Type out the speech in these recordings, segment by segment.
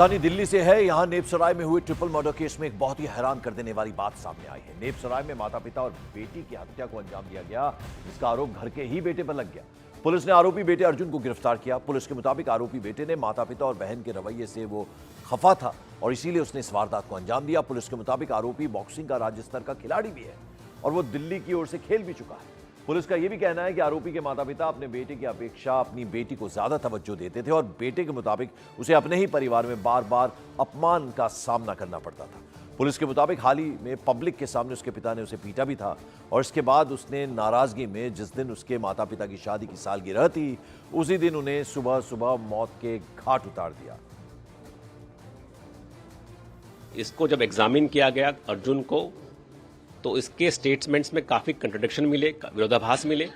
राजधानी दिल्ली से है। यहां नेपसराय में हुए ट्रिपल मर्डर केस में एक बहुत ही हैरान कर देने वाली बात सामने आई है। नेपसराय में माता पिता और बेटी की हत्या को अंजाम दिया गया, जिसका आरोप घर के ही बेटे पर लग गया। पुलिस ने आरोपी बेटे अर्जुन को गिरफ्तार किया। पुलिस के मुताबिक आरोपी बेटे ने माता पिता और बहन के रवैये से वो खफा था और इसीलिए उसने इस वारदात को अंजाम दिया। पुलिस के मुताबिक आरोपी बॉक्सिंग का राज्य स्तर का खिलाड़ी भी है और वो दिल्ली की ओर से खेल भी चुका है। पुलिस का यह भी कहना है कि आरोपी के माता पिता अपने बेटे की अपेक्षा अपनी बेटी को ज्यादा तवज्जो देते थे और बेटे के मुताबिक उसे अपने ही परिवार में बार बार अपमान का सामना करना पड़ता था। पुलिस के मुताबिक हाल ही में पब्लिक के सामने उसके पिता ने उसे पीटा भी था और इसके बाद उसने नाराजगी में जिस दिन उसके माता पिता की शादी की सालगिरह थी, उसी दिन उन्हें सुबह सुबह मौत के घाट उतार दिया। इसको जब एग्जामिन किया गया अर्जुन को, तो इसके स्टेटमेंट्स में काफ़ी कंट्रडिक्शन मिले, विरोधाभास मिले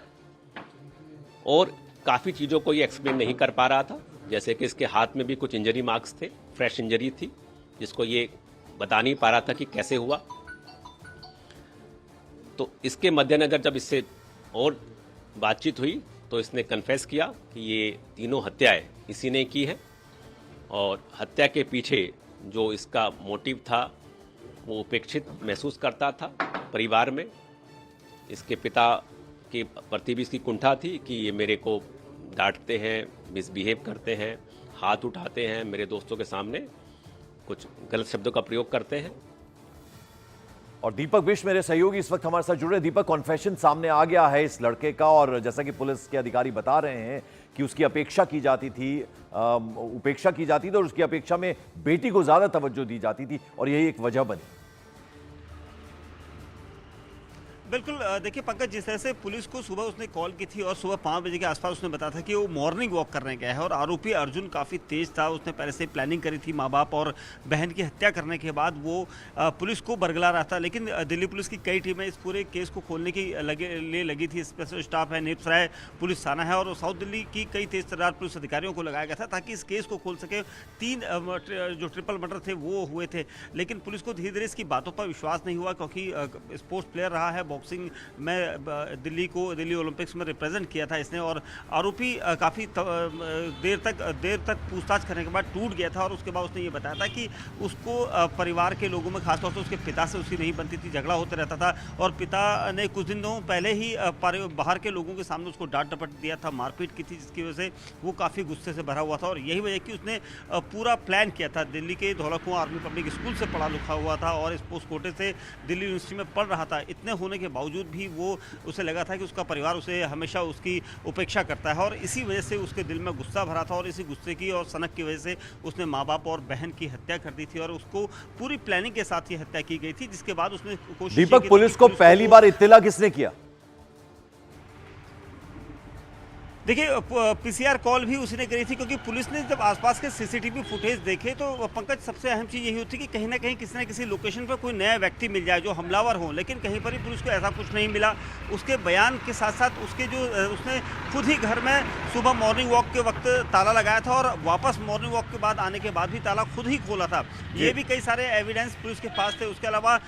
और काफ़ी चीज़ों को ये एक्सप्लेन नहीं कर पा रहा था। जैसे कि इसके हाथ में भी कुछ इंजरी मार्क्स थे, फ्रेश इंजरी थी, जिसको ये बता नहीं पा रहा था कि कैसे हुआ। तो इसके मद्देनजर जब इससे और बातचीत हुई तो इसने कन्फेस किया कि ये तीनों हत्याएं इसी ने की है और हत्या के पीछे जो इसका मोटिव था वो उपेक्षित महसूस करता था परिवार में। इसके पिता के प्रति भी इसकी कुंठा थी कि ये मेरे को डांटते हैं, मिसबिहेव करते हैं, हाथ उठाते हैं, मेरे दोस्तों के सामने कुछ गलत शब्दों का प्रयोग करते हैं। और दीपक बिष्ट मेरे सहयोगी इस वक्त हमारे साथ जुड़े। दीपक, कॉन्फेशन सामने आ गया है इस लड़के का और जैसा कि पुलिस के अधिकारी बता रहे हैं कि उसकी अपेक्षा की जाती थी, उपेक्षा की जाती थी और उसकी अपेक्षा में बेटी को ज्यादा तवज्जो दी जाती थी और यही एक वजह बनी। बिल्कुल, देखिए पंकज, जिस तरह से पुलिस को सुबह उसने कॉल की थी और सुबह 5 बजे के आसपास उसने बताया था कि वो मॉर्निंग वॉक करने गया है और आरोपी अर्जुन काफ़ी तेज था। उसने पहले से प्लानिंग करी थी माँ बाप और बहन की हत्या करने के बाद वो पुलिस को बरगला रहा था। लेकिन दिल्ली पुलिस की कई टीमें इस पूरे केस को खोलने की लगी थी। स्पेशल स्टाफ है, नेपसराय पुलिस थाना है और साउथ दिल्ली की कई तेज तर्रार पुलिस अधिकारियों को लगाया गया था ताकि इस केस को खोल सके। 3 जो ट्रिपल मर्डर थे वो हुए थे, लेकिन पुलिस को धीरे धीरे इसकी बातों पर विश्वास नहीं हुआ क्योंकि स्पोर्ट्स प्लेयर रहा है, बॉक्सिंग में दिल्ली ओलंपिक्स में रिप्रेजेंट किया था इसने और आरोपी काफ़ी देर तक पूछताछ करने के बाद टूट गया था और उसके बाद उसने ये बताया था कि उसको परिवार के लोगों में खासतौर से उसके पिता से उसकी नहीं बनती थी, झगड़ा होता रहता था और पिता ने कुछ दिनों पहले ही बाहर के लोगों के सामने उसको डांट डपट दिया था, मारपीट की थी, जिसकी वजह से वो काफ़ी गुस्से से भरा हुआ था और यही वजह कि उसने पूरा प्लान किया था। दिल्ली के धौला कुआं आर्मी पब्लिक स्कूल से पढ़ा लिखा हुआ था और स्पोर्ट्स कोटे से दिल्ली यूनिवर्सिटी में पढ़ रहा था। इतने होने के बावजूद भी वो उसे लगा था कि उसका परिवार उसे हमेशा उसकी उपेक्षा करता है और इसी वजह से उसके दिल में गुस्सा भरा था और इसी गुस्से की और सनक की वजह से उसने माँ बाप और बहन की हत्या कर दी थी और उसको पूरी प्लानिंग के साथ ये हत्या की गई थी, जिसके बाद उसने कोशिश। दीपक, पुलिस को पहली बार इत्तला किसने किया? देखिए, पीसीआर कॉल भी उसी ने करी थी क्योंकि पुलिस ने जब आसपास के सीसीटीवी फुटेज देखे तो पंकज, सबसे अहम चीज़ यही होती है कि कहीं ना कहीं किसी न किसी लोकेशन पर कोई नया व्यक्ति मिल जाए जो हमलावर हो, लेकिन कहीं पर ही पुलिस को ऐसा कुछ नहीं मिला। उसके बयान के साथ साथ उसके जो उसने खुद ही घर में सुबह मॉर्निंग वॉक के वक्त ताला लगाया था और वापस मॉर्निंग वॉक के बाद आने के बाद भी ताला खुद ही खोला था। ये भी कई सारे एविडेंस पुलिस के पास थे। उसके अलावा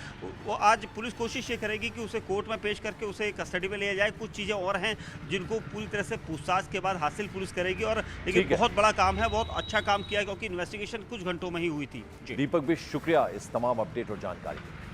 वो आज पुलिस कोशिश ये करेगी कि उसे कोर्ट में पेश करके उसे कस्टडी में लिया जाए। कुछ चीज़ें और हैं जिनको पूरी तरह से पूछताछ के बाद हासिल पुलिस करेगी और लेकिन बहुत बड़ा काम है, बहुत अच्छा काम किया क्योंकि इन्वेस्टिगेशन कुछ घंटों में ही हुई थी। दीपक बिष्ट, शुक्रिया इस तमाम अपडेट और जानकारी के लिए।